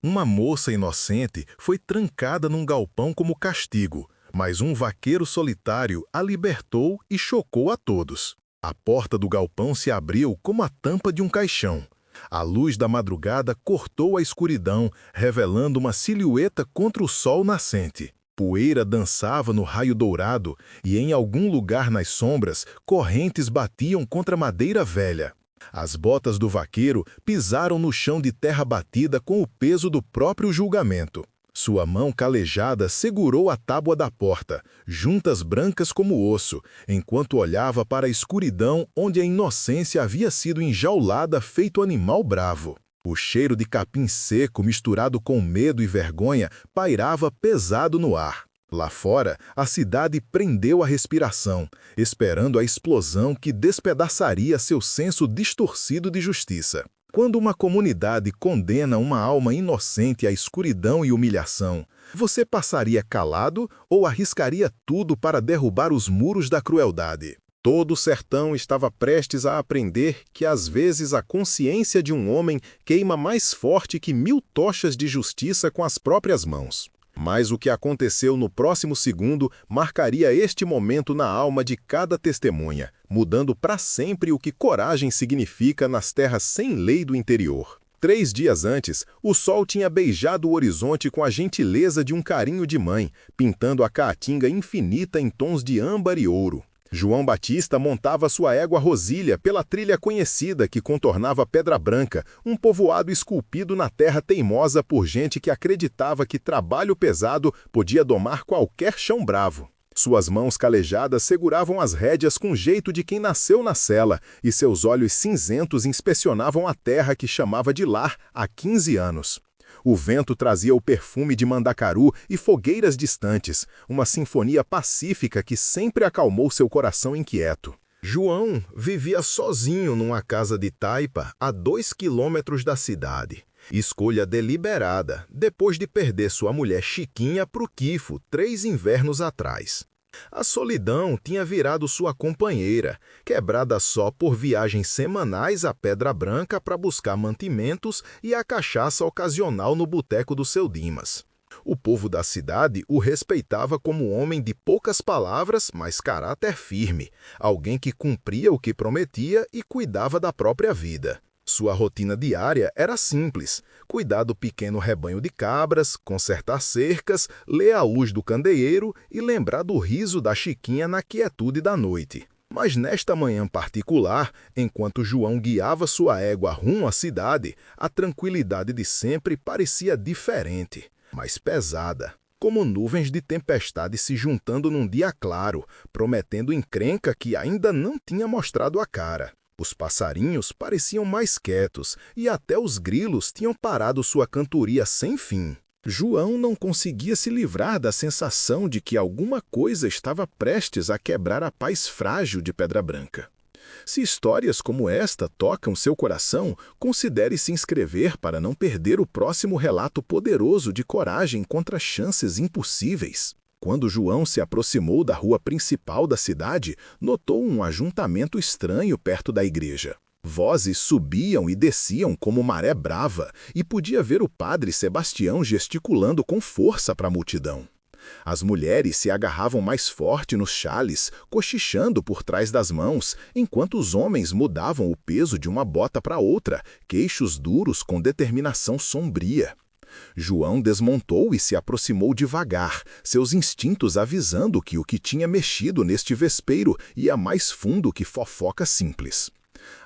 Uma moça inocente foi trancada num galpão como castigo, mas um vaqueiro solitário a libertou e chocou a todos. A porta do galpão se abriu como a tampa de um caixão. A luz da madrugada cortou a escuridão, revelando uma silhueta contra o sol nascente. Poeira dançava no raio dourado e, em algum lugar nas sombras, correntes batiam contra a madeira velha. As botas do vaqueiro pisaram no chão de terra batida com o peso do próprio julgamento. Sua mão calejada segurou a tábua da porta, juntas brancas como osso, enquanto olhava para a escuridão onde a inocência havia sido enjaulada feito animal bravo. O cheiro de capim seco misturado com medo e vergonha pairava pesado no ar. Lá fora, a cidade prendeu a respiração, esperando a explosão que despedaçaria seu senso distorcido de justiça. Quando uma comunidade condena uma alma inocente à escuridão e humilhação, você passaria calado ou arriscaria tudo para derrubar os muros da crueldade? Todo o sertão estava prestes a aprender que às vezes a consciência de um homem queima mais forte que 1000 tochas de justiça com as próprias mãos. Mas o que aconteceu no próximo segundo marcaria este momento na alma de cada testemunha, mudando para sempre o que coragem significa nas terras sem lei do interior. 3 dias antes, o sol tinha beijado o horizonte com a gentileza de um carinho de mãe, pintando a caatinga infinita em tons de âmbar e ouro. João Batista montava sua égua Rosília pela trilha conhecida que contornava Pedra Branca, um povoado esculpido na terra teimosa por gente que acreditava que trabalho pesado podia domar qualquer chão bravo. Suas mãos calejadas seguravam as rédeas com jeito de quem nasceu na sela, e seus olhos cinzentos inspecionavam a terra que chamava de lar há 15 anos. O vento trazia o perfume de mandacaru e fogueiras distantes, uma sinfonia pacífica que sempre acalmou seu coração inquieto. João vivia sozinho numa casa de taipa a 2 quilômetros da cidade. Escolha deliberada, depois de perder sua mulher Chiquinha para o Quifo 3 invernos atrás. A solidão tinha virado sua companheira, quebrada só por viagens semanais à Pedra Branca para buscar mantimentos e a cachaça ocasional no boteco do seu Dimas. O povo da cidade o respeitava como homem de poucas palavras, mas caráter firme, alguém que cumpria o que prometia e cuidava da própria vida. Sua rotina diária era simples: cuidar do pequeno rebanho de cabras, consertar cercas, ler a luz do candeeiro e lembrar do riso da Chiquinha na quietude da noite. Mas nesta manhã particular, enquanto João guiava sua égua rumo à cidade, a tranquilidade de sempre parecia diferente, mais pesada, como nuvens de tempestade se juntando num dia claro, prometendo encrenca que ainda não tinha mostrado a cara. Os passarinhos pareciam mais quietos e até os grilos tinham parado sua cantoria sem fim. João não conseguia se livrar da sensação de que alguma coisa estava prestes a quebrar a paz frágil de Pedra Branca. Se histórias como esta tocam seu coração, considere se inscrever para não perder o próximo relato poderoso de coragem contra chances impossíveis. Quando João se aproximou da rua principal da cidade, notou um ajuntamento estranho perto da igreja. Vozes subiam e desciam como maré brava, e podia ver o padre Sebastião gesticulando com força para a multidão. As mulheres se agarravam mais forte nos xales, cochichando por trás das mãos, enquanto os homens mudavam o peso de uma bota para outra, queixos duros com determinação sombria. João desmontou e se aproximou devagar, seus instintos avisando que o que tinha mexido neste vespeiro ia mais fundo que fofoca simples.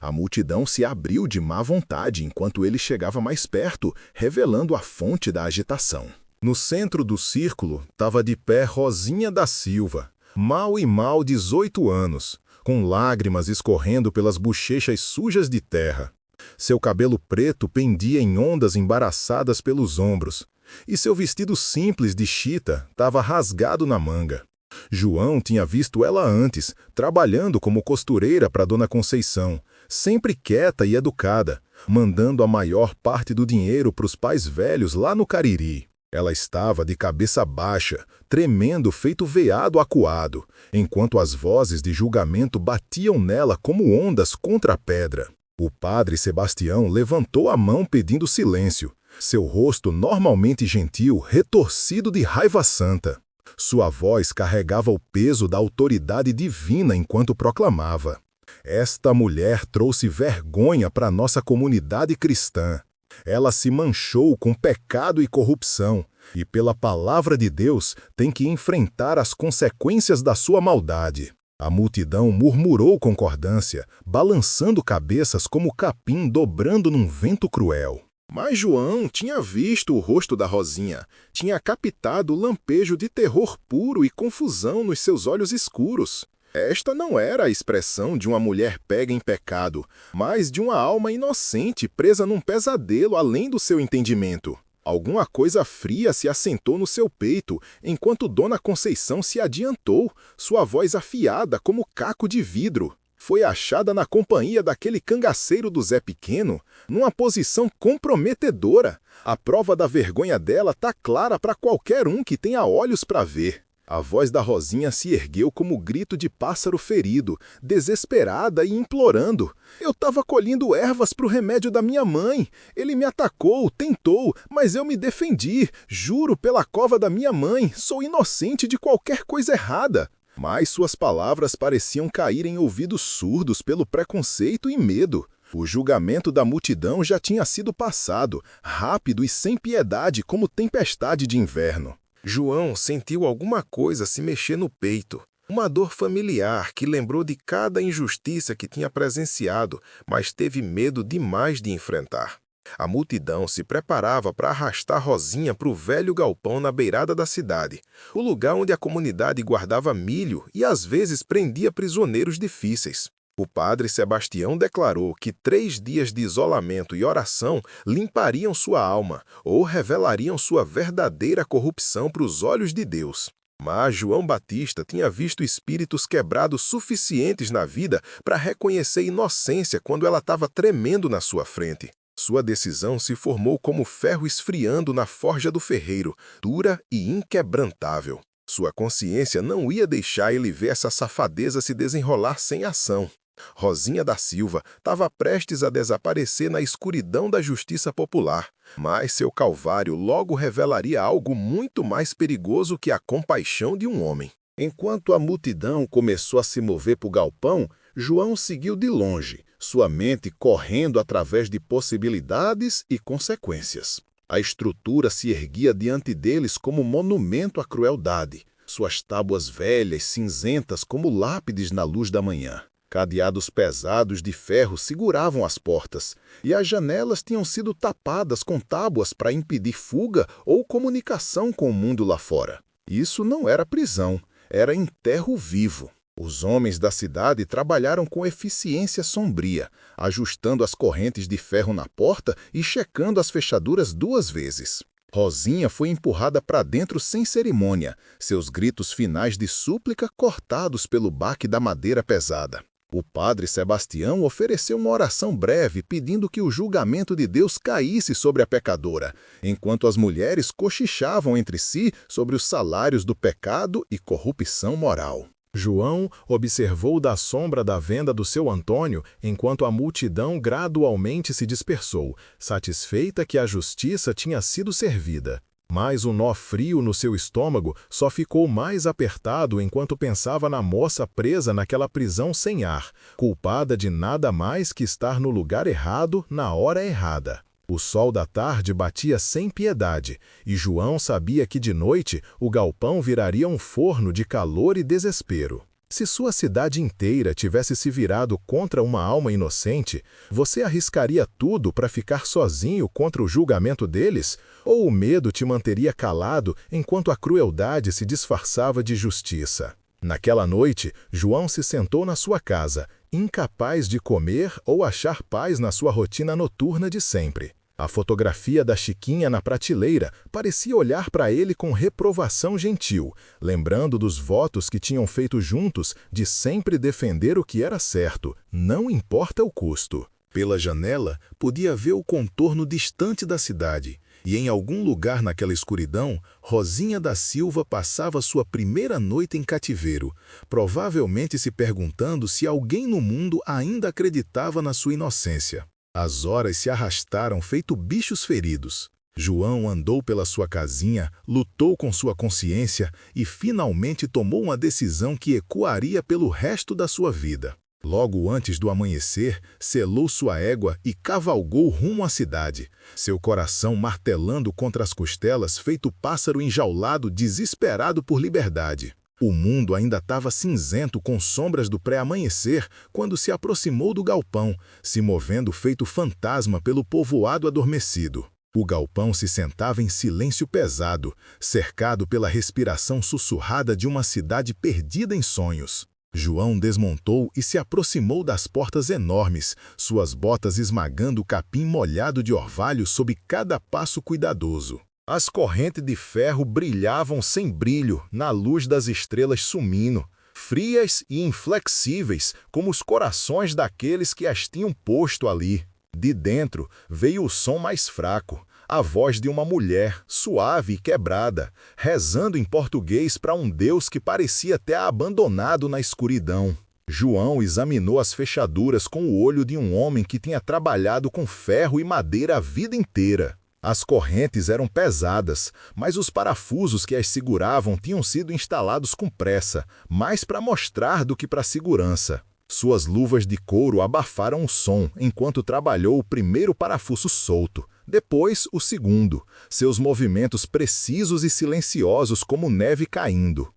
A multidão se abriu de má vontade enquanto ele chegava mais perto, revelando a fonte da agitação. No centro do círculo estava de pé Rosinha da Silva, mal e mal 18 anos, com lágrimas escorrendo pelas bochechas sujas de terra. Seu cabelo preto pendia em ondas embaraçadas pelos ombros, e seu vestido simples de chita estava rasgado na manga. João tinha visto ela antes, trabalhando como costureira para Dona Conceição, sempre quieta e educada, mandando a maior parte do dinheiro para os pais velhos lá no Cariri. Ela estava de cabeça baixa, tremendo feito veado acuado, enquanto as vozes de julgamento batiam nela como ondas contra a pedra. O padre Sebastião levantou a mão pedindo silêncio, seu rosto normalmente gentil retorcido de raiva santa. Sua voz carregava o peso da autoridade divina enquanto proclamava: "Esta mulher trouxe vergonha para nossa comunidade cristã. Ela se manchou com pecado e corrupção, e pela palavra de Deus tem que enfrentar as consequências da sua maldade." A multidão murmurou concordância, balançando cabeças como capim dobrando num vento cruel. Mas João tinha visto o rosto da Rosinha, tinha captado o lampejo de terror puro e confusão nos seus olhos escuros. Esta não era a expressão de uma mulher pega em pecado, mas de uma alma inocente presa num pesadelo além do seu entendimento. Alguma coisa fria se assentou no seu peito, enquanto Dona Conceição se adiantou, sua voz afiada como caco de vidro. Foi achada na companhia daquele cangaceiro do Zé Pequeno, numa posição comprometedora. A prova da vergonha dela tá clara para qualquer um que tenha olhos para ver. A voz da Rosinha se ergueu como grito de pássaro ferido, desesperada e implorando. "Eu estava colhendo ervas para o remédio da minha mãe. Ele me atacou, tentou, mas eu me defendi. Juro pela cova da minha mãe, sou inocente de qualquer coisa errada." Mas suas palavras pareciam cair em ouvidos surdos pelo preconceito e medo. O julgamento da multidão já tinha sido passado, rápido e sem piedade como tempestade de inverno. João sentiu alguma coisa se mexer no peito. Uma dor familiar que lembrou de cada injustiça que tinha presenciado, mas teve medo demais de enfrentar. A multidão se preparava para arrastar Rosinha para o velho galpão na beirada da cidade, o lugar onde a comunidade guardava milho e às vezes prendia prisioneiros difíceis. O padre Sebastião declarou que 3 dias de isolamento e oração limpariam sua alma ou revelariam sua verdadeira corrupção para os olhos de Deus. Mas João Batista tinha visto espíritos quebrados suficientes na vida para reconhecer inocência quando ela estava tremendo na sua frente. Sua decisão se formou como ferro esfriando na forja do ferreiro, dura e inquebrantável. Sua consciência não ia deixar ele ver essa safadeza se desenrolar sem ação. Rosinha da Silva estava prestes a desaparecer na escuridão da justiça popular, mas seu calvário logo revelaria algo muito mais perigoso que a compaixão de um homem. Enquanto a multidão começou a se mover para o galpão, João seguiu de longe, sua mente correndo através de possibilidades e consequências. A estrutura se erguia diante deles como monumento à crueldade, suas tábuas velhas, cinzentas como lápides na luz da manhã. Cadeados pesados de ferro seguravam as portas, e as janelas tinham sido tapadas com tábuas para impedir fuga ou comunicação com o mundo lá fora. Isso não era prisão, era enterro vivo. Os homens da cidade trabalharam com eficiência sombria, ajustando as correntes de ferro na porta e checando as fechaduras 2 vezes. Rosinha foi empurrada para dentro sem cerimônia, seus gritos finais de súplica cortados pelo baque da madeira pesada. O padre Sebastião ofereceu uma oração breve pedindo que o julgamento de Deus caísse sobre a pecadora, enquanto as mulheres cochichavam entre si sobre os salários do pecado e corrupção moral. João observou da sombra da venda do seu Antônio enquanto a multidão gradualmente se dispersou, satisfeita que a justiça tinha sido servida. Mas o nó frio no seu estômago só ficou mais apertado enquanto pensava na moça presa naquela prisão sem ar, culpada de nada mais que estar no lugar errado na hora errada. O sol da tarde batia sem piedade, e João sabia que de noite o galpão viraria um forno de calor e desespero. Se sua cidade inteira tivesse se virado contra uma alma inocente, você arriscaria tudo para ficar sozinho contra o julgamento deles? Ou o medo te manteria calado enquanto a crueldade se disfarçava de justiça? Naquela noite, João se sentou na sua casa, incapaz de comer ou achar paz na sua rotina noturna de sempre. A fotografia da Chiquinha na prateleira parecia olhar para ele com reprovação gentil, lembrando dos votos que tinham feito juntos de sempre defender o que era certo, não importa o custo. Pela janela, podia ver o contorno distante da cidade, e em algum lugar naquela escuridão, Rosinha da Silva passava sua primeira noite em cativeiro, provavelmente se perguntando se alguém no mundo ainda acreditava na sua inocência. As horas se arrastaram feito bichos feridos. João andou pela sua casinha, lutou com sua consciência e finalmente tomou uma decisão que ecoaria pelo resto da sua vida. Logo antes do amanhecer, selou sua égua e cavalgou rumo à cidade, seu coração martelando contra as costelas, feito pássaro enjaulado, desesperado por liberdade. O mundo ainda estava cinzento com sombras do pré-amanhecer quando se aproximou do galpão, se movendo feito fantasma pelo povoado adormecido. O galpão se sentava em silêncio pesado, cercado pela respiração sussurrada de uma cidade perdida em sonhos. João desmontou e se aproximou das portas enormes, suas botas esmagando o capim molhado de orvalho sob cada passo cuidadoso. As correntes de ferro brilhavam sem brilho na luz das estrelas sumindo, frias e inflexíveis como os corações daqueles que as tinham posto ali. De dentro veio o som mais fraco, a voz de uma mulher, suave e quebrada, rezando em português para um Deus que parecia até abandonado na escuridão. João examinou as fechaduras com o olho de um homem que tinha trabalhado com ferro e madeira a vida inteira. As correntes eram pesadas, mas os parafusos que as seguravam tinham sido instalados com pressa, mais para mostrar do que para segurança. Suas luvas de couro abafaram o som enquanto trabalhou o primeiro parafuso solto, depois o segundo, seus movimentos precisos e silenciosos como neve caindo.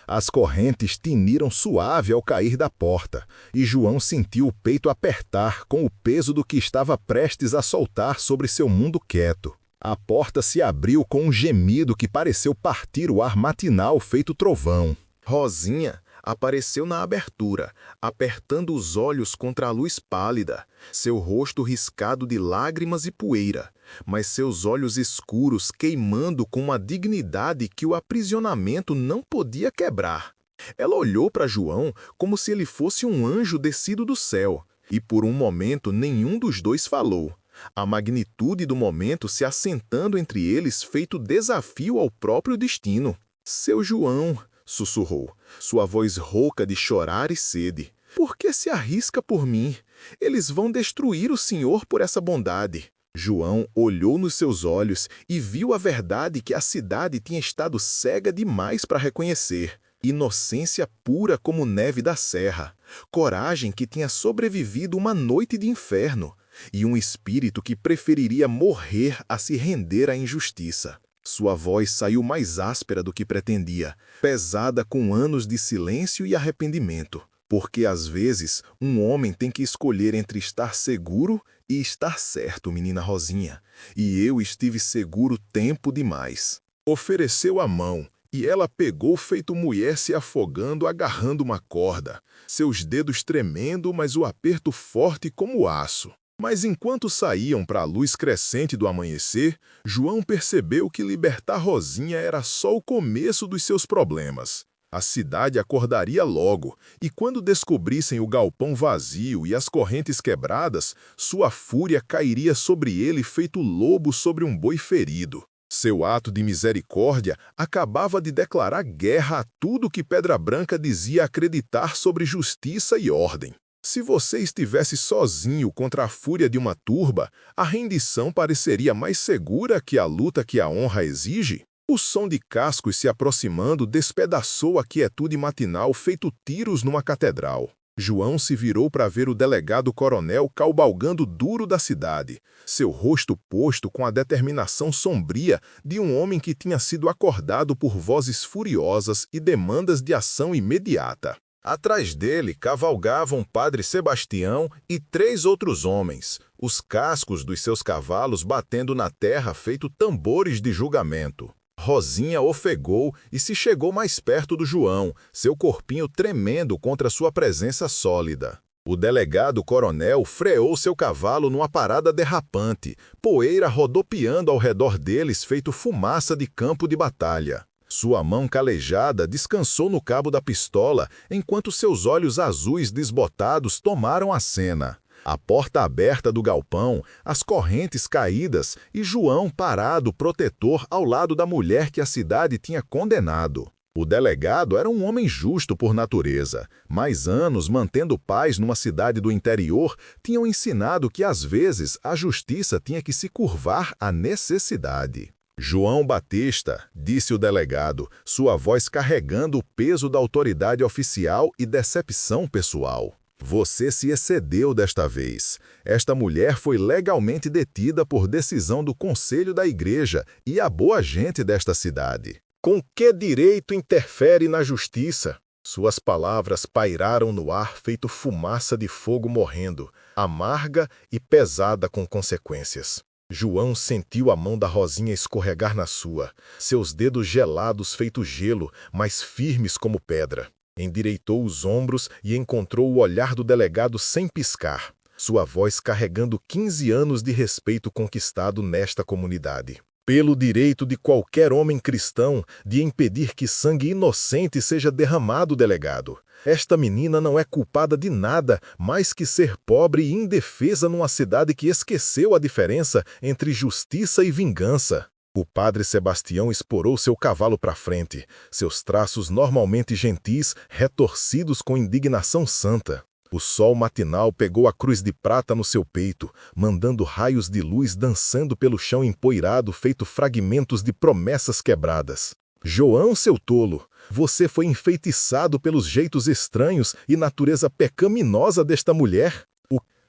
As correntes tiniram suave ao cair da porta, e João sentiu o peito apertar com o peso do que estava prestes a soltar sobre seu mundo quieto. A porta se abriu com um gemido que pareceu partir o ar matinal feito trovão. Rosinha apareceu na abertura, apertando os olhos contra a luz pálida, seu rosto riscado de lágrimas e poeira, mas seus olhos escuros queimando com uma dignidade que o aprisionamento não podia quebrar. Ela olhou para João como se ele fosse um anjo descido do céu, e por um momento nenhum dos dois falou, a magnitude do momento se assentando entre eles feito desafio ao próprio destino. Seu João, sussurrou, sua voz rouca de chorar e sede. Por que se arrisca por mim? Eles vão destruir o senhor por essa bondade. João olhou nos seus olhos e viu a verdade que a cidade tinha estado cega demais para reconhecer. Inocência pura como neve da serra, coragem que tinha sobrevivido uma noite de inferno, e um espírito que preferiria morrer a se render à injustiça. Sua voz saiu mais áspera do que pretendia, pesada com anos de silêncio e arrependimento. Porque, às vezes, um homem tem que escolher entre estar seguro e estar certo, menina Rosinha. E eu estive seguro tempo demais. Ofereceu a mão, e ela pegou feito mulher se afogando, agarrando uma corda. Seus dedos tremendo, mas o aperto forte como aço. Mas enquanto saíam para a luz crescente do amanhecer, João percebeu que libertar Rosinha era só o começo dos seus problemas. A cidade acordaria logo, e quando descobrissem o galpão vazio e as correntes quebradas, sua fúria cairia sobre ele feito lobo sobre um boi ferido. Seu ato de misericórdia acabava de declarar guerra a tudo que Pedra Branca dizia acreditar sobre justiça e ordem. Se você estivesse sozinho contra a fúria de uma turba, a rendição pareceria mais segura que a luta que a honra exige. O som de cascos se aproximando despedaçou a quietude matinal feito tiros numa catedral. João se virou para ver o delegado-coronel cavalgando duro da cidade, seu rosto posto com a determinação sombria de um homem que tinha sido acordado por vozes furiosas e demandas de ação imediata. Atrás dele cavalgavam Padre Sebastião e 3 outros homens, os cascos dos seus cavalos batendo na terra feito tambores de julgamento. Rosinha ofegou e se chegou mais perto do João, seu corpinho tremendo contra sua presença sólida. O delegado-coronel freou seu cavalo numa parada derrapante, poeira rodopiando ao redor deles feito fumaça de campo de batalha. Sua mão calejada descansou no cabo da pistola, enquanto seus olhos azuis desbotados tomaram a cena. A porta aberta do galpão, as correntes caídas e João parado protetor ao lado da mulher que a cidade tinha condenado. O delegado era um homem justo por natureza, mas anos mantendo paz numa cidade do interior tinham ensinado que, às vezes, a justiça tinha que se curvar à necessidade. João Batista, disse o delegado, sua voz carregando o peso da autoridade oficial e decepção pessoal. Você se excedeu desta vez. Esta mulher foi legalmente detida por decisão do Conselho da Igreja e a boa gente desta cidade. Com que direito interfere na justiça? Suas palavras pairaram no ar feito fumaça de fogo morrendo, amarga e pesada com consequências. João sentiu a mão da Rosinha escorregar na sua, seus dedos gelados feito gelo, mas firmes como pedra. Endireitou os ombros e encontrou o olhar do delegado sem piscar, sua voz carregando 15 anos de respeito conquistado nesta comunidade. Pelo direito de qualquer homem cristão de impedir que sangue inocente seja derramado, delegado. Esta menina não é culpada de nada mais que ser pobre e indefesa numa cidade que esqueceu a diferença entre justiça e vingança. O padre Sebastião esporou seu cavalo para frente, seus traços normalmente gentis retorcidos com indignação santa. O sol matinal pegou a cruz de prata no seu peito, mandando raios de luz dançando pelo chão empoeirado feito fragmentos de promessas quebradas. João, seu tolo, você foi enfeitiçado pelos jeitos estranhos e natureza pecaminosa desta mulher.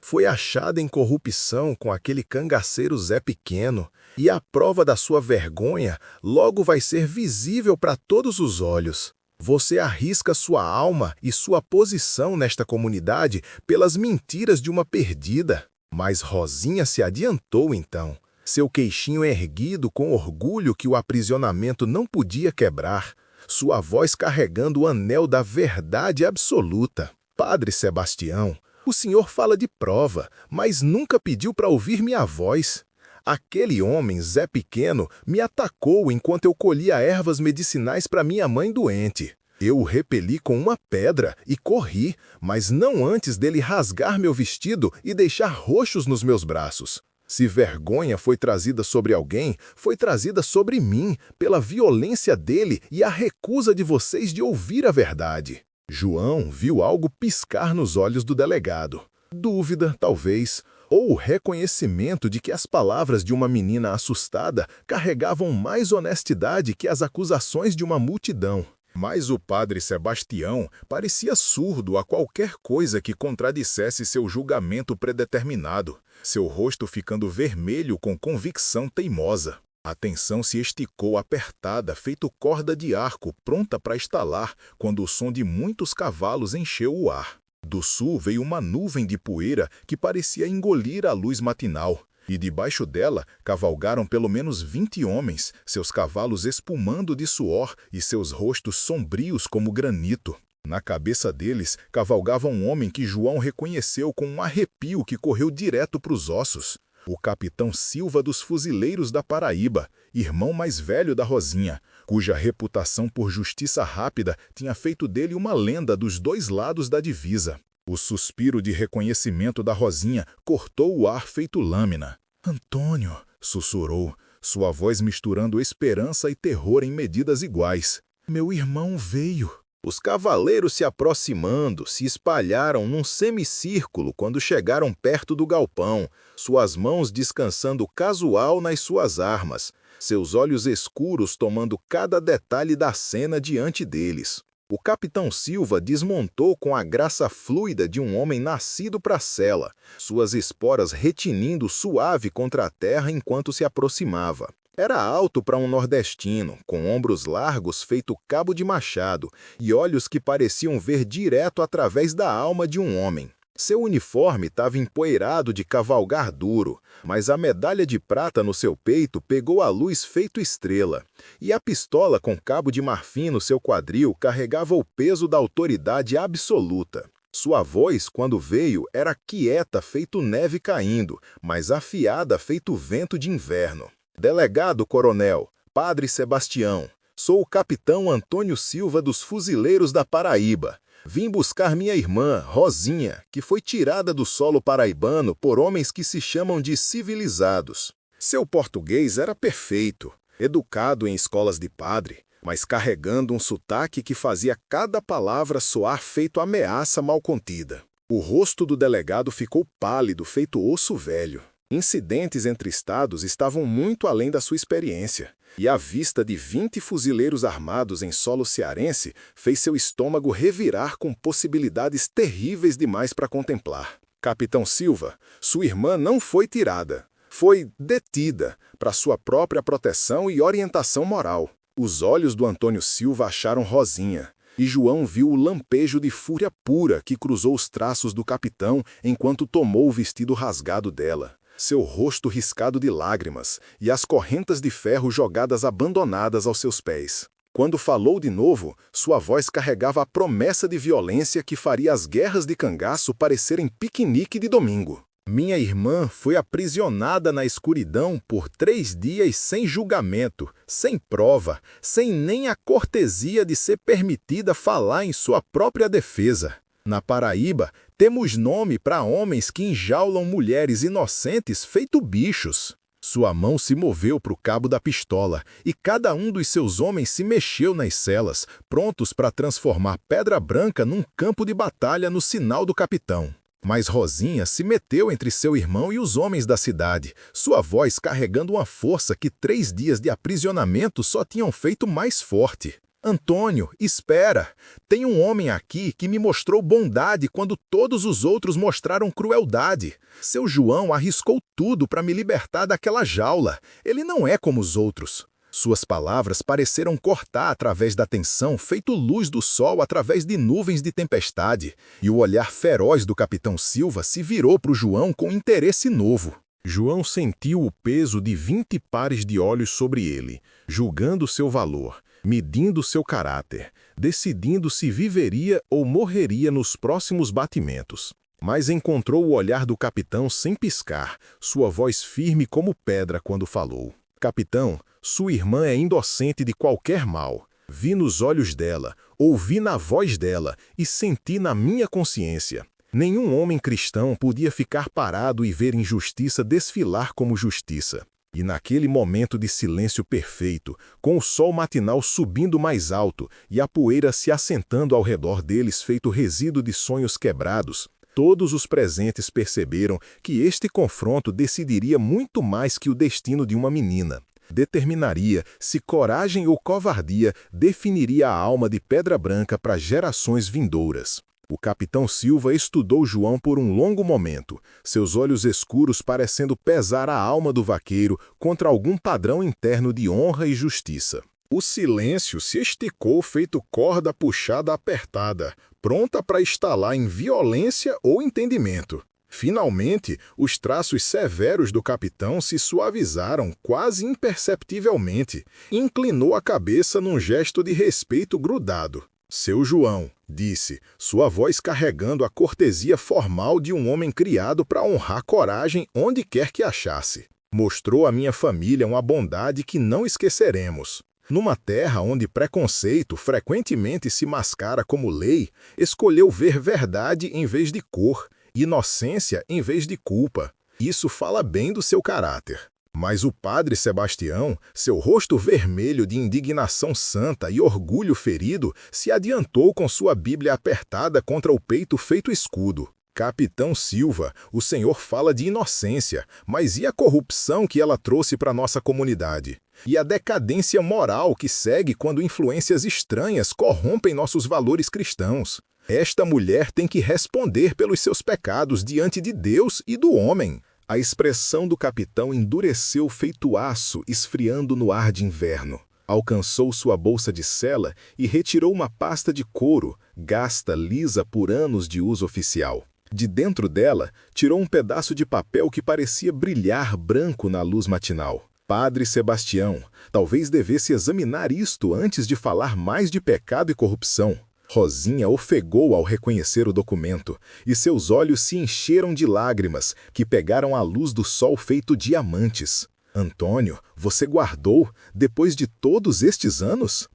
Foi achada em corrupção com aquele cangaceiro Zé Pequeno, e a prova da sua vergonha logo vai ser visível para todos os olhos. Você arrisca sua alma e sua posição nesta comunidade pelas mentiras de uma perdida. Mas Rosinha se adiantou então, seu queixinho erguido com orgulho que o aprisionamento não podia quebrar, sua voz carregando o anel da verdade absoluta. Padre Sebastião, o senhor fala de prova, mas nunca pediu para ouvir minha voz. Aquele homem, Zé Pequeno, me atacou enquanto eu colhia ervas medicinais para minha mãe doente. Eu o repeli com uma pedra e corri, mas não antes dele rasgar meu vestido e deixar roxos nos meus braços. Se vergonha foi trazida sobre alguém, foi trazida sobre mim, pela violência dele e a recusa de vocês de ouvir a verdade. João viu algo piscar nos olhos do delegado. Dúvida, talvez, ou o reconhecimento de que as palavras de uma menina assustada carregavam mais honestidade que as acusações de uma multidão. Mas o padre Sebastião parecia surdo a qualquer coisa que contradissesse seu julgamento predeterminado, seu rosto ficando vermelho com convicção teimosa. A tensão se esticou apertada, feito corda de arco, pronta para estalar, quando o som de muitos cavalos encheu o ar. Do sul veio uma nuvem de poeira que parecia engolir a luz matinal, e debaixo dela cavalgaram pelo menos 20 homens, seus cavalos espumando de suor e seus rostos sombrios como granito. Na cabeça deles cavalgava um homem que João reconheceu com um arrepio que correu direto para os ossos. O capitão Silva dos Fuzileiros da Paraíba, irmão mais velho da Rosinha, cuja reputação por justiça rápida tinha feito dele uma lenda dos dois lados da divisa. O suspiro de reconhecimento da Rosinha cortou o ar feito lâmina. "Antônio", sussurrou, sua voz misturando esperança e terror em medidas iguais. "Meu irmão veio." Os cavaleiros se aproximando, se espalharam num semicírculo quando chegaram perto do galpão, suas mãos descansando casual nas suas armas, seus olhos escuros tomando cada detalhe da cena diante deles. O capitão Silva desmontou com a graça fluida de um homem nascido para a sela, suas esporas retinindo suave contra a terra enquanto se aproximava. Era alto para um nordestino, com ombros largos feito cabo de machado e olhos que pareciam ver direto através da alma de um homem. Seu uniforme estava empoeirado de cavalgar duro, mas a medalha de prata no seu peito pegou a luz feito estrela, e a pistola com cabo de marfim no seu quadril carregava o peso da autoridade absoluta. Sua voz, quando veio, era quieta feito neve caindo, mas afiada feito vento de inverno. "Delegado coronel, padre Sebastião, sou o capitão Antônio Silva dos Fuzileiros da Paraíba. Vim buscar minha irmã, Rosinha, que foi tirada do solo paraibano por homens que se chamam de civilizados." Seu português era perfeito, educado em escolas de padre, mas carregando um sotaque que fazia cada palavra soar feito ameaça mal contida. O rosto do delegado ficou pálido, feito osso velho. Incidentes entre estados estavam muito além da sua experiência, e a vista de 20 fuzileiros armados em solo cearense fez seu estômago revirar com possibilidades terríveis demais para contemplar. Capitão Silva, sua irmã não foi tirada, foi detida para sua própria proteção e orientação moral. Os olhos do Antônio Silva acharam Rosinha, e João viu o lampejo de fúria pura que cruzou os traços do capitão enquanto tomou o vestido rasgado dela, seu rosto riscado de lágrimas e as correntas de ferro jogadas abandonadas aos seus pés. Quando falou de novo, sua voz carregava a promessa de violência que faria as guerras de cangaço parecerem piquenique de domingo. Minha irmã foi aprisionada na escuridão por 3 dias sem julgamento, sem prova, sem nem a cortesia de ser permitida falar em sua própria defesa. Na Paraíba, temos nome para homens que enjaulam mulheres inocentes feito bichos. Sua mão se moveu para o cabo da pistola, e cada um dos seus homens se mexeu nas celas, prontos para transformar Pedra Branca num campo de batalha no sinal do capitão. Mas Rosinha se meteu entre seu irmão e os homens da cidade, sua voz carregando uma força que 3 dias de aprisionamento só tinham feito mais forte. Antônio, espera! Tem um homem aqui que me mostrou bondade quando todos os outros mostraram crueldade. Seu João arriscou tudo para me libertar daquela jaula. Ele não é como os outros. Suas palavras pareceram cortar através da tensão, feito luz do sol através de nuvens de tempestade, e o olhar feroz do capitão Silva se virou para o João com interesse novo. João sentiu o peso de 20 pares de olhos sobre ele, julgando seu valor, medindo seu caráter, decidindo se viveria ou morreria nos próximos batimentos. Mas encontrou o olhar do capitão sem piscar, sua voz firme como pedra quando falou. Capitão, sua irmã é inocente de qualquer mal. Vi nos olhos dela, ouvi na voz dela e senti na minha consciência. Nenhum homem cristão podia ficar parado e ver injustiça desfilar como justiça. E naquele momento de silêncio perfeito, com o sol matinal subindo mais alto e a poeira se assentando ao redor deles feito resíduo de sonhos quebrados, todos os presentes perceberam que este confronto decidiria muito mais que o destino de uma menina. Determinaria se coragem ou covardia definiria a alma de Pedra Branca para gerações vindouras. O capitão Silva estudou João por um longo momento, seus olhos escuros parecendo pesar a alma do vaqueiro contra algum padrão interno de honra e justiça. O silêncio se esticou feito corda puxada apertada, pronta para estalar em violência ou entendimento. Finalmente, os traços severos do capitão se suavizaram quase imperceptivelmente e inclinou a cabeça num gesto de respeito grudado. Seu João, disse, sua voz carregando a cortesia formal de um homem criado para honrar coragem onde quer que achasse. Mostrou à minha família uma bondade que não esqueceremos. Numa terra onde preconceito frequentemente se mascara como lei, escolheu ver verdade em vez de cor, inocência em vez de culpa. Isso fala bem do seu caráter. Mas o padre Sebastião, seu rosto vermelho de indignação santa e orgulho ferido, se adiantou com sua Bíblia apertada contra o peito feito escudo. Capitão Silva, o senhor fala de inocência, mas e a corrupção que ela trouxe para nossa comunidade? E a decadência moral que segue quando influências estranhas corrompem nossos valores cristãos? Esta mulher tem que responder pelos seus pecados diante de Deus e do homem. A expressão do capitão endureceu feito aço, esfriando no ar de inverno. Alcançou sua bolsa de sela e retirou uma pasta de couro, gasta lisa por anos de uso oficial. De dentro dela, tirou um pedaço de papel que parecia brilhar branco na luz matinal. Padre Sebastião, talvez devesse examinar isto antes de falar mais de pecado e corrupção. Rosinha ofegou ao reconhecer o documento, e seus olhos se encheram de lágrimas, que pegaram a luz do sol feito diamantes. Antônio, você guardou, depois de todos estes anos?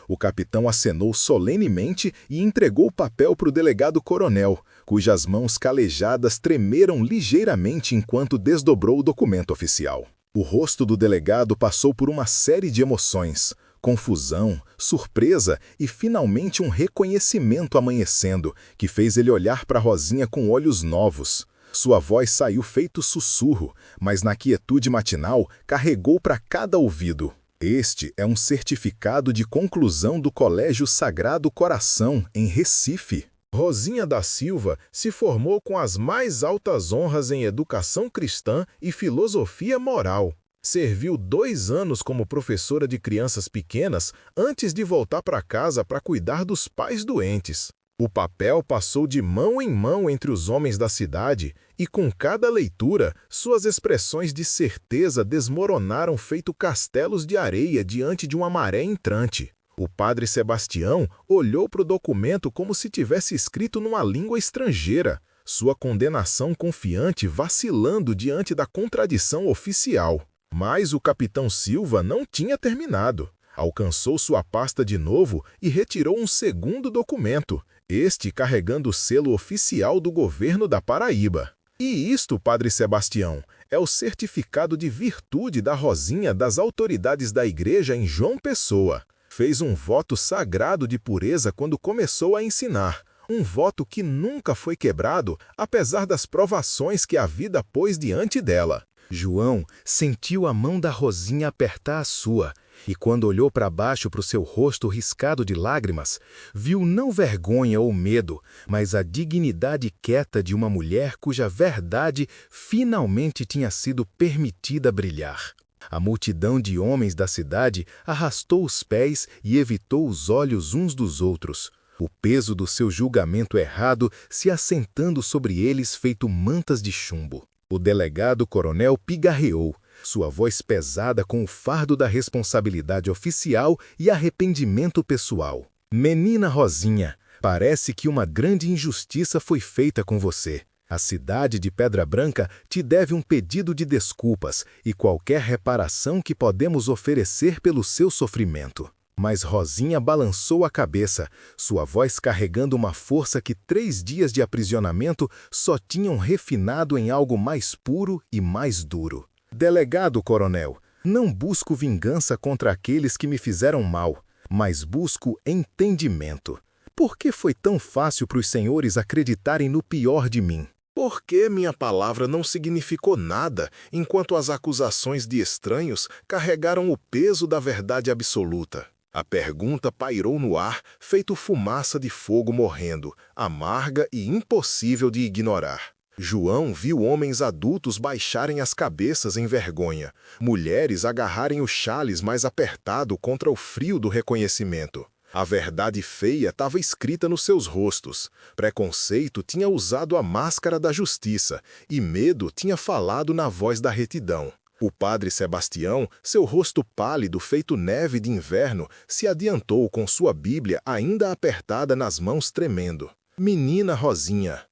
O capitão acenou solenemente e entregou o papel para o delegado coronel, cujas mãos calejadas tremeram ligeiramente enquanto desdobrou o documento oficial. O rosto do delegado passou por uma série de emoções. Confusão, surpresa e finalmente um reconhecimento amanhecendo, que fez ele olhar para Rosinha com olhos novos. Sua voz saiu feito sussurro, mas na quietude matinal carregou para cada ouvido. Este é um certificado de conclusão do Colégio Sagrado Coração, em Recife. Rosinha da Silva se formou com as mais altas honras em educação cristã e filosofia moral. Serviu 2 anos como professora de crianças pequenas antes de voltar para casa para cuidar dos pais doentes. O papel passou de mão em mão entre os homens da cidade e, com cada leitura, suas expressões de certeza desmoronaram feito castelos de areia diante de uma maré entrante. O padre Sebastião olhou para o documento como se tivesse escrito numa língua estrangeira, sua condenação confiante vacilando diante da contradição oficial. Mas o capitão Silva não tinha terminado. Alcançou sua pasta de novo e retirou um segundo documento, este carregando o selo oficial do governo da Paraíba. E isto, padre Sebastião, é o certificado de virtude da Rosinha das autoridades da igreja em João Pessoa. Fez um voto sagrado de pureza quando começou a ensinar, um voto que nunca foi quebrado, apesar das provações que a vida pôs diante dela. João sentiu a mão da Rosinha apertar a sua, e quando olhou para baixo para o seu rosto riscado de lágrimas, viu não vergonha ou medo, mas a dignidade quieta de uma mulher cuja verdade finalmente tinha sido permitida brilhar. A multidão de homens da cidade arrastou os pés e evitou os olhos uns dos outros, o peso do seu julgamento errado se assentando sobre eles feito mantas de chumbo. O delegado coronel pigarreou, sua voz pesada com o fardo da responsabilidade oficial e arrependimento pessoal. Menina Rosinha, parece que uma grande injustiça foi feita com você. A cidade de Pedra Branca te deve um pedido de desculpas e qualquer reparação que podemos oferecer pelo seu sofrimento. Mas Rosinha balançou a cabeça, sua voz carregando uma força que 3 dias de aprisionamento só tinham refinado em algo mais puro e mais duro. Delegado coronel, não busco vingança contra aqueles que me fizeram mal, mas busco entendimento. Por que foi tão fácil para os senhores acreditarem no pior de mim? Por que minha palavra não significou nada, enquanto as acusações de estranhos carregaram o peso da verdade absoluta? A pergunta pairou no ar, feito fumaça de fogo morrendo, amarga e impossível de ignorar. João viu homens adultos baixarem as cabeças em vergonha, mulheres agarrarem o xales mais apertado contra o frio do reconhecimento. A verdade feia estava escrita nos seus rostos. Preconceito tinha usado a máscara da justiça e medo tinha falado na voz da retidão. O padre Sebastião, seu rosto pálido feito neve de inverno, se adiantou com sua Bíblia ainda apertada nas mãos tremendo. Menina Rosinha,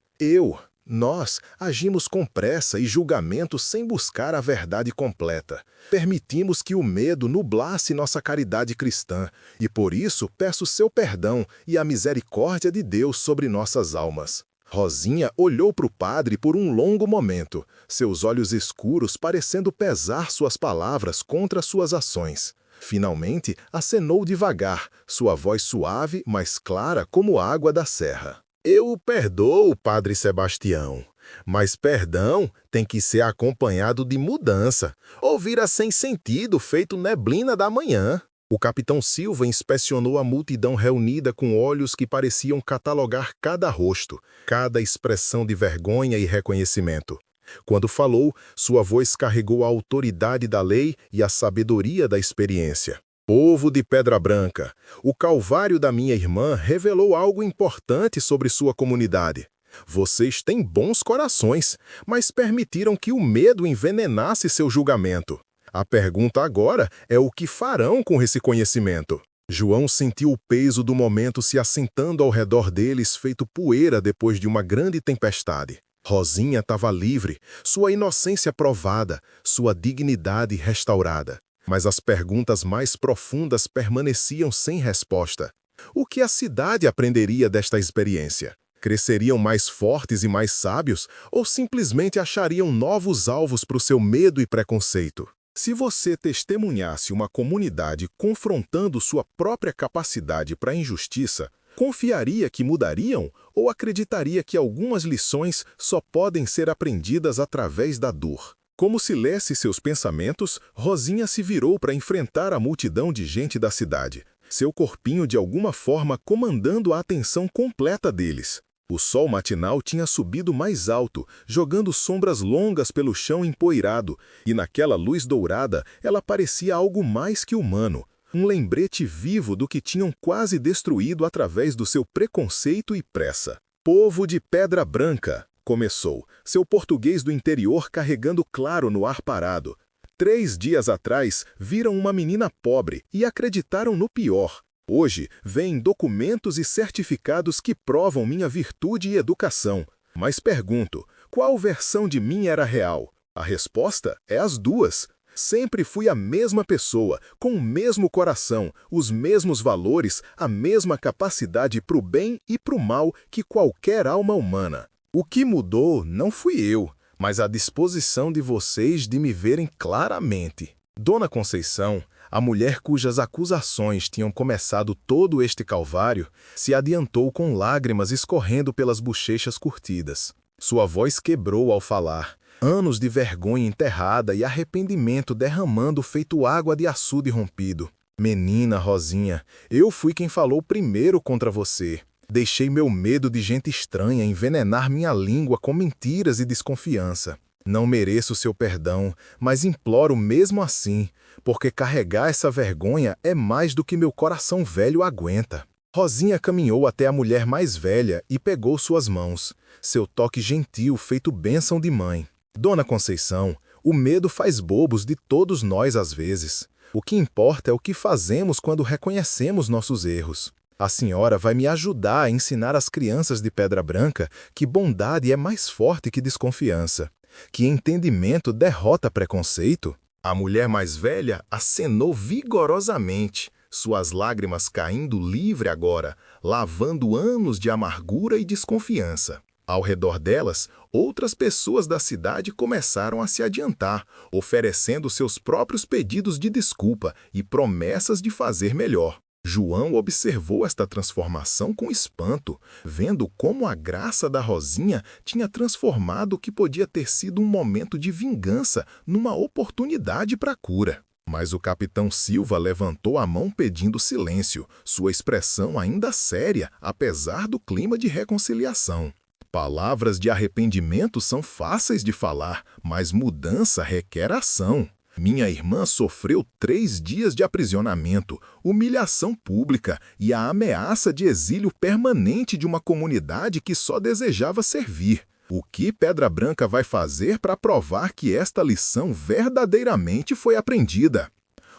nós agimos com pressa e julgamento sem buscar a verdade completa. Permitimos que o medo nublasse nossa caridade cristã, e por isso peço seu perdão e a misericórdia de Deus sobre nossas almas. Rosinha olhou para o padre por um longo momento, seus olhos escuros parecendo pesar suas palavras contra suas ações. Finalmente, acenou devagar, sua voz suave, mas clara como água da serra. Eu o perdoo, padre Sebastião, mas perdão tem que ser acompanhado de mudança, ou vira sem sentido feito neblina da manhã. O capitão Silva inspecionou a multidão reunida com olhos que pareciam catalogar cada rosto, cada expressão de vergonha e reconhecimento. Quando falou, sua voz carregou a autoridade da lei e a sabedoria da experiência. Povo de Pedra Branca, o calvário da minha irmã revelou algo importante sobre sua comunidade. Vocês têm bons corações, mas permitiram que o medo envenenasse seu julgamento. A pergunta agora é o que farão com esse conhecimento. João sentiu o peso do momento se assentando ao redor deles feito poeira depois de uma grande tempestade. Rosinha estava livre, sua inocência provada, sua dignidade restaurada. Mas as perguntas mais profundas permaneciam sem resposta. O que a cidade aprenderia desta experiência? Cresceriam mais fortes e mais sábios ou simplesmente achariam novos alvos para o seu medo e preconceito? Se você testemunhasse uma comunidade confrontando sua própria capacidade para a injustiça, confiaria que mudariam ou acreditaria que algumas lições só podem ser aprendidas através da dor? Como se lesse seus pensamentos, Rosinha se virou para enfrentar a multidão de gente da cidade, seu corpinho de alguma forma comandando a atenção completa deles. O sol matinal tinha subido mais alto, jogando sombras longas pelo chão empoeirado, e naquela luz dourada ela parecia algo mais que humano, um lembrete vivo do que tinham quase destruído através do seu preconceito e pressa. Povo de Pedra Branca, começou, seu português do interior carregando claro no ar parado. 3 dias atrás, viram uma menina pobre e acreditaram no pior. Hoje, veem documentos e certificados que provam minha virtude e educação. Mas pergunto, qual versão de mim era real? A resposta é as duas. Sempre fui a mesma pessoa, com o mesmo coração, os mesmos valores, a mesma capacidade para o bem e para o mal que qualquer alma humana. O que mudou não fui eu, mas a disposição de vocês de me verem claramente. Dona Conceição, a mulher cujas acusações tinham começado todo este calvário, se adiantou com lágrimas escorrendo pelas bochechas curtidas. Sua voz quebrou ao falar, anos de vergonha enterrada e arrependimento derramando feito água de açude rompido. Menina Rosinha, eu fui quem falou primeiro contra você. Deixei meu medo de gente estranha envenenar minha língua com mentiras e desconfiança. Não mereço seu perdão, mas imploro mesmo assim, porque carregar essa vergonha é mais do que meu coração velho aguenta. Rosinha caminhou até a mulher mais velha e pegou suas mãos, seu toque gentil feito bênção de mãe. Dona Conceição, o medo faz bobos de todos nós às vezes. O que importa é o que fazemos quando reconhecemos nossos erros. A senhora vai me ajudar a ensinar às crianças de Pedra Branca que bondade é mais forte que desconfiança, que entendimento derrota preconceito. A mulher mais velha acenou vigorosamente, suas lágrimas caindo livre agora, lavando anos de amargura e desconfiança. Ao redor delas, outras pessoas da cidade começaram a se adiantar, oferecendo seus próprios pedidos de desculpa e promessas de fazer melhor. João observou esta transformação com espanto, vendo como a graça da Rosinha tinha transformado o que podia ter sido um momento de vingança numa oportunidade para a cura. Mas o capitão Silva levantou a mão pedindo silêncio, sua expressão ainda séria, apesar do clima de reconciliação. Palavras de arrependimento são fáceis de falar, mas mudança requer ação. Minha irmã sofreu 3 dias de aprisionamento, humilhação pública e a ameaça de exílio permanente de uma comunidade que só desejava servir. O que Pedra Branca vai fazer para provar que esta lição verdadeiramente foi aprendida?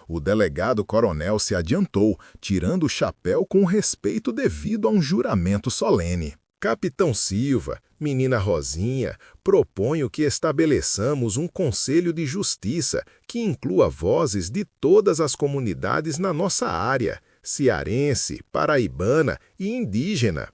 O delegado coronel se adiantou, tirando o chapéu com o respeito devido a um juramento solene. Capitão Silva, menina Rosinha, proponho que estabeleçamos um conselho de justiça que inclua vozes de todas as comunidades na nossa área, cearense, paraibana e indígena.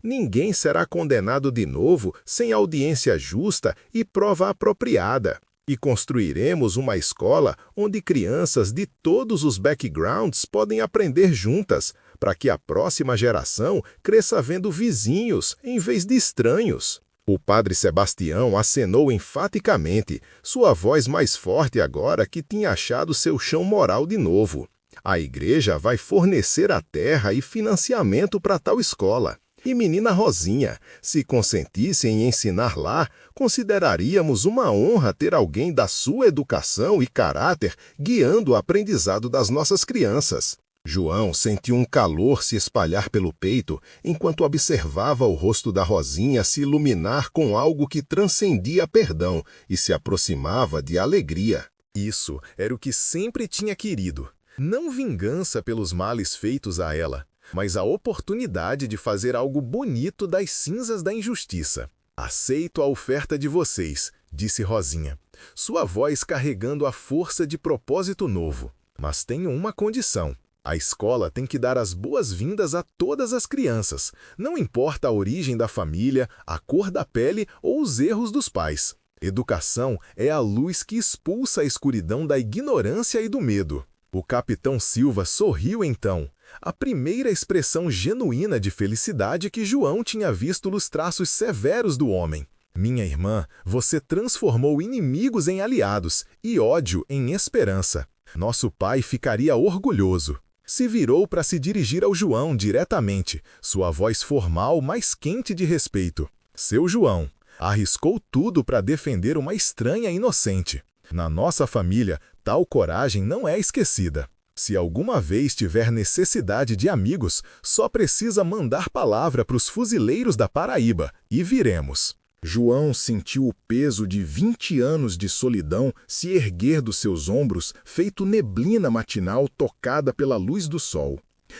Ninguém será condenado de novo sem audiência justa e prova apropriada. E construiremos uma escola onde crianças de todos os backgrounds podem aprender juntas, para que a próxima geração cresça vendo vizinhos em vez de estranhos. O padre Sebastião acenou enfaticamente, sua voz mais forte agora que tinha achado seu chão moral de novo. A igreja vai fornecer a terra e financiamento para tal escola. E menina Rosinha, se consentisse em ensinar lá, consideraríamos uma honra ter alguém da sua educação e caráter guiando o aprendizado das nossas crianças. João sentiu um calor se espalhar pelo peito enquanto observava o rosto da Rosinha se iluminar com algo que transcendia perdão e se aproximava de alegria. Isso era o que sempre tinha querido. Não vingança pelos males feitos a ela, mas a oportunidade de fazer algo bonito das cinzas da injustiça. Aceito a oferta de vocês, disse Rosinha, sua voz carregando a força de propósito novo. Mas tenho uma condição. A escola tem que dar as boas-vindas a todas as crianças, não importa a origem da família, a cor da pele ou os erros dos pais. Educação é a luz que expulsa a escuridão da ignorância e do medo. O capitão Silva sorriu então, a primeira expressão genuína de felicidade que João tinha visto nos traços severos do homem. Minha irmã, você transformou inimigos em aliados e ódio em esperança. Nosso pai ficaria orgulhoso. Se virou para se dirigir ao João diretamente, sua voz formal mais quente de respeito. Seu João, arriscou tudo para defender uma estranha inocente. Na nossa família, tal coragem não é esquecida. Se alguma vez tiver necessidade de amigos, só precisa mandar palavra para os fuzileiros da Paraíba e viremos. João sentiu o peso de 20 anos de solidão se erguer dos seus ombros, feito neblina matinal tocada pela luz do sol.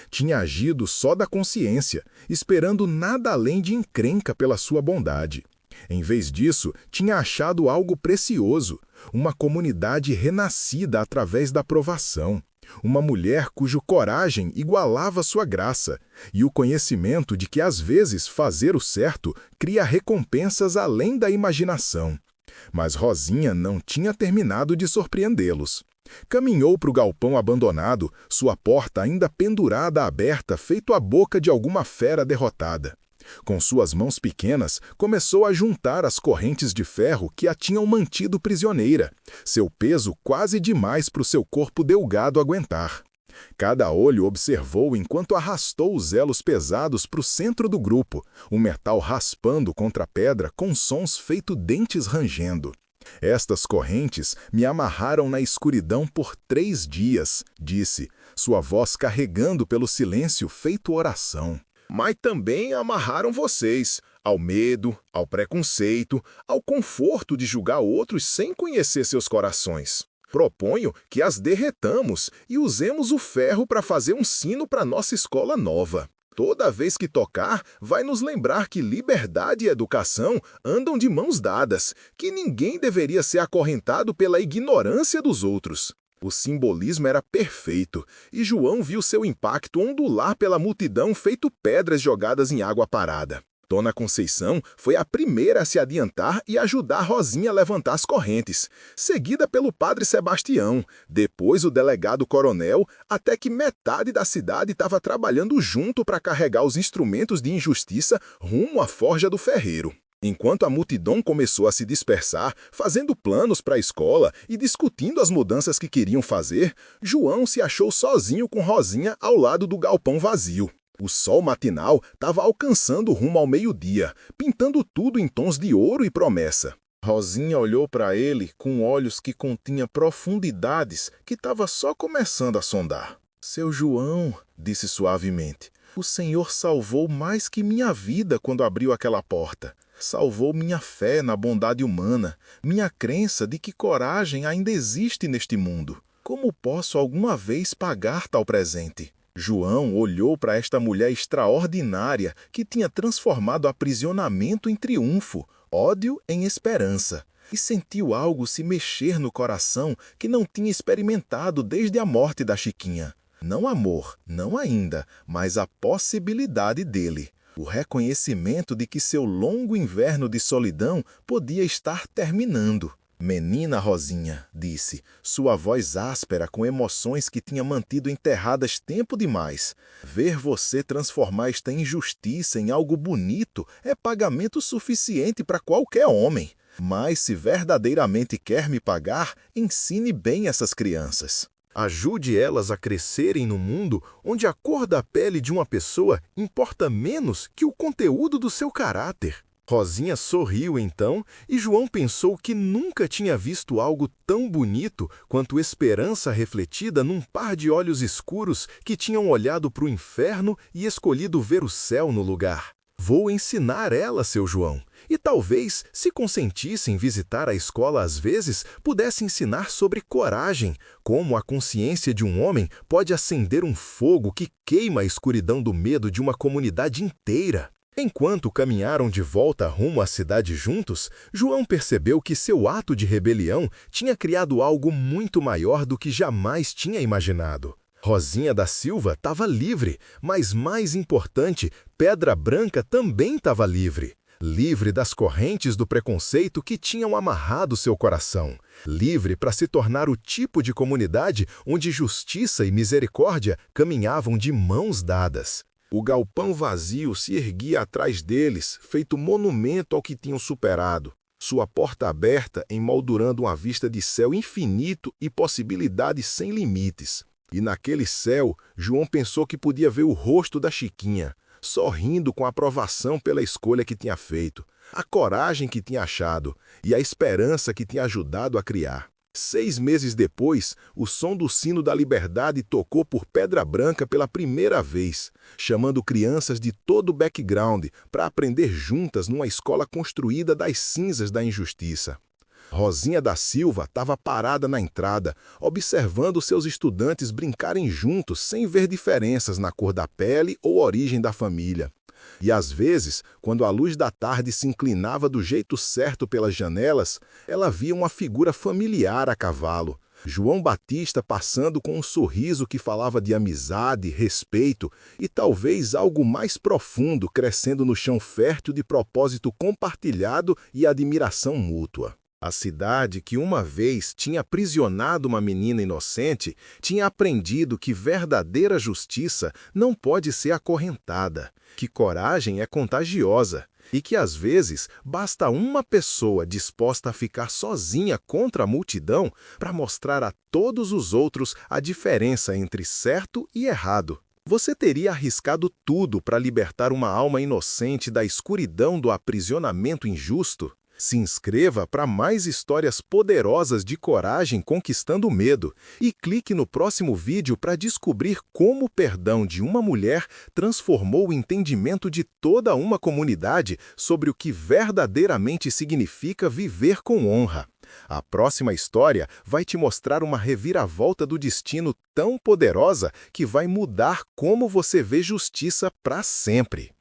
Tinha agido só da consciência, esperando nada além de encrenca pela sua bondade. Em vez disso, tinha achado algo precioso, uma comunidade renascida através da provação, uma mulher cuja coragem igualava sua graça, e o conhecimento de que às vezes fazer o certo cria recompensas além da imaginação. Mas Rosinha não tinha terminado de surpreendê-los. Caminhou para o galpão abandonado, sua porta ainda pendurada aberta, feito a boca de alguma fera derrotada. Com suas mãos pequenas, começou a juntar as correntes de ferro que a tinham mantido prisioneira, seu peso quase demais para o seu corpo delgado aguentar. Cada olho observou enquanto arrastou os elos pesados para o centro do grupo, o metal raspando contra a pedra com sons feito dentes rangendo. Estas correntes me amarraram na escuridão por 3 dias, disse, sua voz carregando pelo silêncio feito oração. Mas também amarraram vocês, ao medo, ao preconceito, ao conforto de julgar outros sem conhecer seus corações. Proponho que as derretamos e usemos o ferro para fazer um sino para nossa escola nova. Toda vez que tocar, vai nos lembrar que liberdade e educação andam de mãos dadas, que ninguém deveria ser acorrentado pela ignorância dos outros. O simbolismo era perfeito, e João viu seu impacto ondular pela multidão feito pedras jogadas em água parada. Dona Conceição foi a primeira a se adiantar e ajudar Rosinha a levantar as correntes, seguida pelo padre Sebastião, depois o delegado coronel, até que metade da cidade estava trabalhando junto para carregar os instrumentos de injustiça rumo à forja do ferreiro. Enquanto a multidão começou a se dispersar, fazendo planos para a escola e discutindo as mudanças que queriam fazer, João se achou sozinho com Rosinha ao lado do galpão vazio. O sol matinal estava alcançando rumo ao meio-dia, pintando tudo em tons de ouro e promessa. Rosinha olhou para ele com olhos que continham profundidades que estava só começando a sondar. Seu João, disse suavemente, o Senhor salvou mais que minha vida quando abriu aquela porta. Salvou minha fé na bondade humana, minha crença de que coragem ainda existe neste mundo. Como posso alguma vez pagar tal presente? João olhou para esta mulher extraordinária que tinha transformado aprisionamento em triunfo, ódio em esperança, e sentiu algo se mexer no coração que não tinha experimentado desde a morte da Chiquinha. Não amor, não ainda, mas a possibilidade dele. O reconhecimento de que seu longo inverno de solidão podia estar terminando. Menina Rosinha, disse, sua voz áspera com emoções que tinha mantido enterradas tempo demais. Ver você transformar esta injustiça em algo bonito é pagamento suficiente para qualquer homem. Mas se verdadeiramente quer me pagar, ensine bem essas crianças. Ajude elas a crescerem no mundo onde a cor da pele de uma pessoa importa menos que o conteúdo do seu caráter. Rosinha sorriu então e João pensou que nunca tinha visto algo tão bonito quanto esperança refletida num par de olhos escuros que tinham olhado para o inferno e escolhido ver o céu no lugar. Vou ensinar ela, seu João. E talvez, se consentisse em visitar a escola às vezes, pudesse ensinar sobre coragem, como a consciência de um homem pode acender um fogo que queima a escuridão do medo de uma comunidade inteira. Enquanto caminharam de volta rumo à cidade juntos, João percebeu que seu ato de rebelião tinha criado algo muito maior do que jamais tinha imaginado. Rosinha da Silva estava livre, mas mais importante, Pedra Branca também estava livre. livre das correntes do preconceito que tinham amarrado seu coração, livre para se tornar o tipo de comunidade onde justiça e misericórdia caminhavam de mãos dadas. O galpão vazio se erguia atrás deles, feito monumento ao que tinham superado, sua porta aberta emoldurando uma vista de céu infinito e possibilidades sem limites. E naquele céu, João pensou que podia ver o rosto da Chiquinha, sorrindo com aprovação pela escolha que tinha feito, a coragem que tinha achado e a esperança que tinha ajudado a criar. 6 meses depois, o som do sino da liberdade tocou por Pedra Branca pela primeira vez, chamando crianças de todo o background para aprender juntas numa escola construída das cinzas da injustiça. Rosinha da Silva estava parada na entrada, observando seus estudantes brincarem juntos sem ver diferenças na cor da pele ou origem da família. E às vezes, quando a luz da tarde se inclinava do jeito certo pelas janelas, ela via uma figura familiar a cavalo. João Batista passando com um sorriso que falava de amizade, respeito e talvez algo mais profundo crescendo no chão fértil de propósito compartilhado e admiração mútua. A cidade que uma vez tinha aprisionado uma menina inocente tinha aprendido que verdadeira justiça não pode ser acorrentada, que coragem é contagiosa e que às vezes basta uma pessoa disposta a ficar sozinha contra a multidão para mostrar a todos os outros a diferença entre certo e errado. Você teria arriscado tudo para libertar uma alma inocente da escuridão do aprisionamento injusto? Se inscreva para mais histórias poderosas de coragem conquistando o medo e clique no próximo vídeo para descobrir como o perdão de uma mulher transformou o entendimento de toda uma comunidade sobre o que verdadeiramente significa viver com honra. A próxima história vai te mostrar uma reviravolta do destino tão poderosa que vai mudar como você vê justiça para sempre.